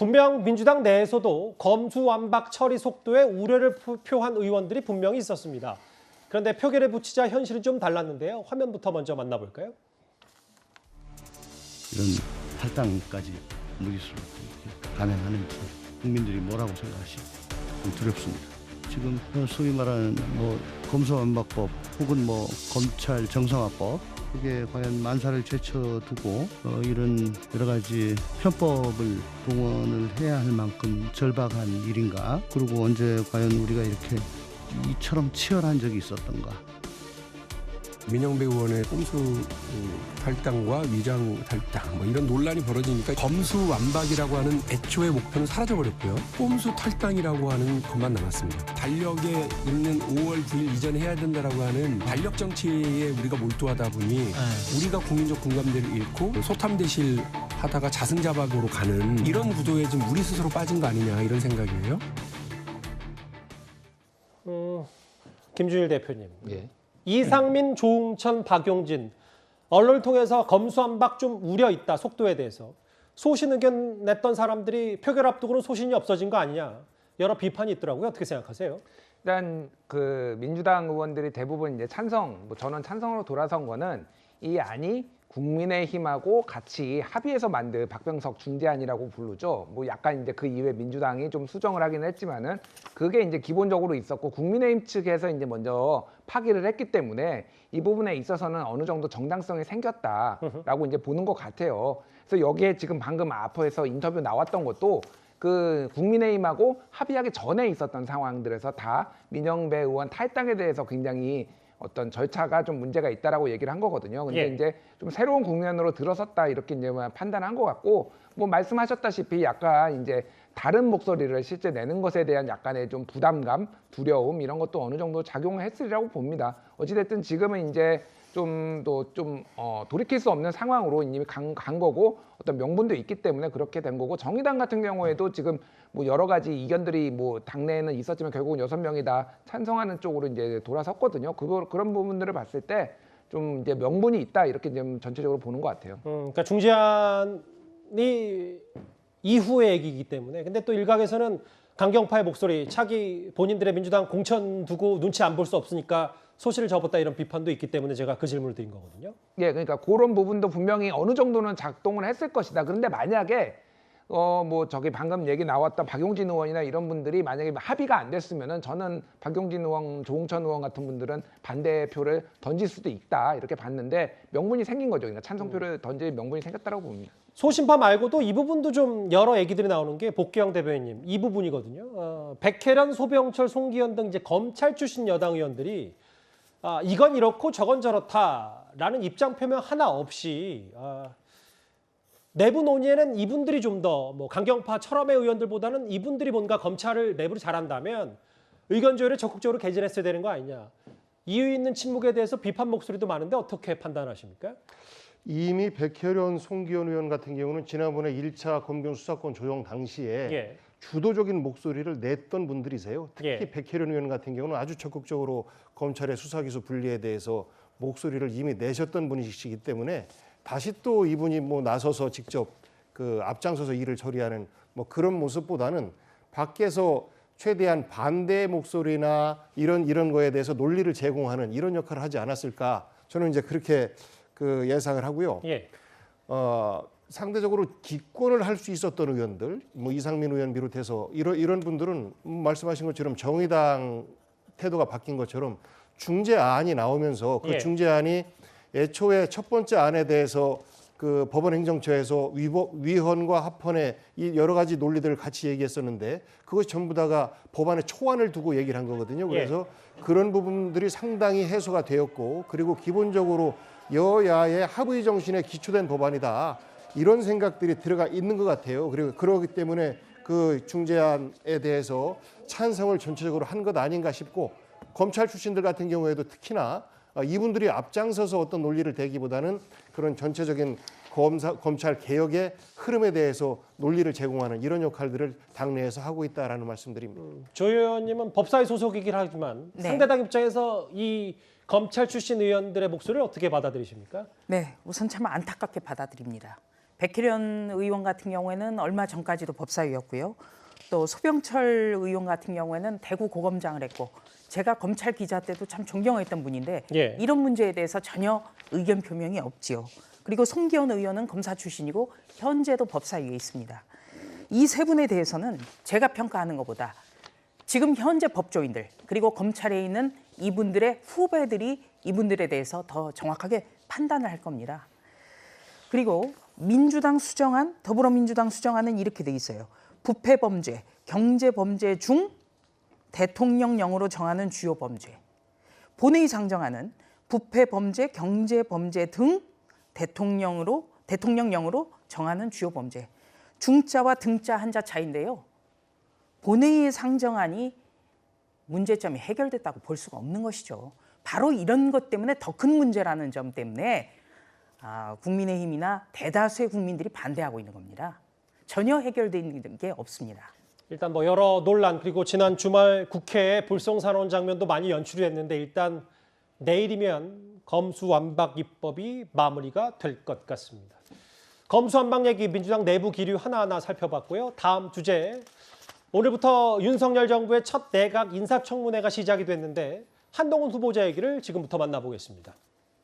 분명 민주당 내에서도 검수완박 처리 속도에 우려를 표한 의원들이 분명히 있었습니다. 그런데 표결에 붙이자 현실은 좀 달랐는데요. 화면부터 먼저 만나볼까요? 이런 탈당까지 무리수로 감행하는지 국민들이 뭐라고 생각하시고 두렵습니다. 지금 소위 말하는 검수완박법 혹은 검찰 정상화법 그게 과연 만사를 제쳐두고 이런 여러 가지 편법을 동원을 해야 할 만큼 절박한 일인가? 그리고 언제 과연 우리가 이렇게 이처럼 치열한 적이 있었던가? 민영배 의원의 꼼수 탈당과 위장 탈당 이런 논란이 벌어지니까 검수완박이라고 하는 애초의 목표는 사라져버렸고요. 꼼수 탈당이라고 하는 것만 남았습니다. 달력에 있는 5월 9일 이전에 해야 된다라고 하는 달력 정치에 우리가 몰두하다 보니 우리가 국민적 공감대를 잃고 소탐대실 하다가 자승자박으로 가는 이런 구도에 좀 우리 스스로 빠진 거 아니냐 이런 생각이에요. 김준일 대표님. 예. 이상민, 조응천, 박용진 언론을 통해서 검수완박 좀 우려 있다 속도에 대해서 소신 의견 냈던 사람들이 표결 앞두고는 소신이 없어진 거 아니냐 여러 비판이 있더라고요. 어떻게 생각하세요? 일단 그 민주당 의원들이 대부분 이제 저는 찬성으로 돌아선 거는 이 안이 국민의힘하고 같이 합의해서 만든 박병석 중재안이라고 부르죠. 약간 이제 그 이후에 민주당이 좀 수정을 하긴 했지만은 그게 이제 기본적으로 있었고 국민의힘 측에서 이제 먼저 파기를 했기 때문에 이 부분에 있어서는 어느 정도 정당성이 생겼다라고 이제 보는 것 같아요. 그래서 여기에 지금 방금 앞에서 인터뷰 나왔던 것도 그 국민의힘하고 합의하기 전에 있었던 상황들에서 다 민영배 의원 탈당에 대해서 굉장히 어떤 절차가 좀 문제가 있다라고 얘기를 한 거거든요. 근데 이제 좀 새로운 국면으로 들어섰다 이렇게 이제 판단한 것 같고 말씀하셨다시피 약간 이제 다른 목소리를 실제 내는 것에 대한 약간의 좀 부담감, 두려움 이런 것도 어느 정도 작용을 했으리라고 봅니다. 어찌됐든 지금은 이제 돌이킬 수 없는 상황으로 이미 간 거고 어떤 명분도 있기 때문에 그렇게 된 거고 정의당 같은 경우에도 지금 여러 가지 이견들이 당내에는 있었지만 결국은 6명이 다 찬성하는 쪽으로 이제 돌아섰거든요. 그런 부분들을 봤을 때 좀 이제 명분이 있다 이렇게 좀 전체적으로 보는 것 같아요. 그러니까 중재안이 이후의 얘기이기 때문에 근데 또 일각에서는 강경파의 목소리 차기 본인들의 민주당 공천 두고 눈치 안 볼 수 없으니까 소신을 접었다 이런 비판도 있기 때문에 제가 그 질문을 드린 거거든요. 예, 그러니까 그런 부분도 분명히 어느 정도는 작동을 했을 것이다. 그런데 만약에 저기 방금 얘기 나왔던 박용진 의원이나 이런 분들이 만약에 합의가 안 됐으면은 저는 박용진 의원, 조응천 의원 같은 분들은 반대표를 던질 수도 있다 이렇게 봤는데 명분이 생긴 거죠. 그러니까 찬성표를 던질 명분이 생겼다라고 봅니다. 소신파 말고도 이 부분도 좀 여러 얘기들이 나오는 게 복귀영 대변인님 이 부분이거든요. 백혜련, 소병철, 송기현 등 이제 검찰 출신 여당 의원들이 이건 이렇고 저건 저렇다라는 입장 표명 하나 없이 내부 논의에는 이분들이 좀 더 강경파 철험의 의원들보다는 이분들이 뭔가 검찰을 내부로 잘한다면 의견 조율에 적극적으로 개진했어야 되는 거 아니냐. 이유 있는 침묵에 대해서 비판 목소리도 많은데 어떻게 판단하십니까? 이미 백혜련, 송기현 의원 같은 경우는 지난번에 1차 검경 수사권 조정 당시에 주도적인 목소리를 냈던 분들이세요. 특히 백혜련 의원 같은 경우는 아주 적극적으로 검찰의 수사기소 분리에 대해서 목소리를 이미 내셨던 분이시기 때문에 다시 또 이분이 나서서 직접 앞장서서 일을 처리하는 그런 모습보다는 밖에서 최대한 반대 목소리나 이런 거에 대해서 논리를 제공하는 이런 역할을 하지 않았을까 저는 이제 그렇게 예상을 하고요. 상대적으로 기권을 할 수 있었던 의원들, 이상민 의원 비롯해서 이런 분들은 말씀하신 것처럼 정의당 태도가 바뀐 것처럼 중재안이 나오면서 그 중재안이 애초에 첫 번째 안에 대해서 그 법원 행정처에서 위헌과 합헌의 이 여러 가지 논리들을 같이 얘기했었는데 그것이 전부 다가 법안의 초안을 두고 얘기를 한 거거든요. 그래서 그런 부분들이 상당히 해소가 되었고 그리고 기본적으로 여야의 합의 정신에 기초된 법안이다. 이런 생각들이 들어가 있는 것 같아요. 그리고 그렇기 때문에 그 중재안에 대해서 찬성을 전체적으로 한 것 아닌가 싶고 검찰 출신들 같은 경우에도 특히나 이분들이 앞장서서 어떤 논리를 대기보다는 그런 전체적인 검찰 개혁의 흐름에 대해서 논리를 제공하는 이런 역할들을 당내에서 하고 있다라는 말씀드립니다. 조 의원님은 법사위 소속이긴 하지만 상대당 입장에서 이 검찰 출신 의원들의 목소리를 어떻게 받아들이십니까? 네, 우선 참 안타깝게 받아들입니다. 백혜련 의원 같은 경우에는 얼마 전까지도 법사위였고요. 또 소병철 의원 같은 경우에는 대구 고검장을 했고 제가 검찰 기자 때도 참 존경했던 분인데 예. 이런 문제에 대해서 전혀 의견 표명이 없지요. 그리고 송기현 의원은 검사 출신이고 현재도 법사위에 있습니다. 이 세 분에 대해서는 제가 평가하는 것보다 지금 현재 법조인들 그리고 검찰에 있는 이분들의 후배들이 이분들에 대해서 더 정확하게 판단을 할 겁니다. 그리고 민주당 수정안, 더불어민주당 수정안은 이렇게 돼 있어요. 부패범죄, 경제범죄 중 대통령령으로 정하는 주요 범죄. 본회의 상정안은 부패범죄, 경제범죄 등 대통령령으로 정하는 주요 범죄. 중자와 등자 한자 차이인데요. 본회의 상정안이 문제점이 해결됐다고 볼 수가 없는 것이죠. 바로 이런 것 때문에 더 큰 문제라는 점 때문에 국민의힘이나 대다수의 국민들이 반대하고 있는 겁니다. 전혀 해결된 게 없습니다. 일단 뭐 여러 논란 그리고 지난 주말 국회에 불송산원 장면도 많이 연출이 됐는데 일단 내일이면 검수완박 입법이 마무리가 될 것 같습니다. 검수완박 얘기 민주당 내부 기류 하나하나 살펴봤고요. 다음 주제 오늘부터 윤석열 정부의 첫 내각 인사청문회가 시작이 됐는데 한동훈 후보자 얘기를 지금부터 만나보겠습니다.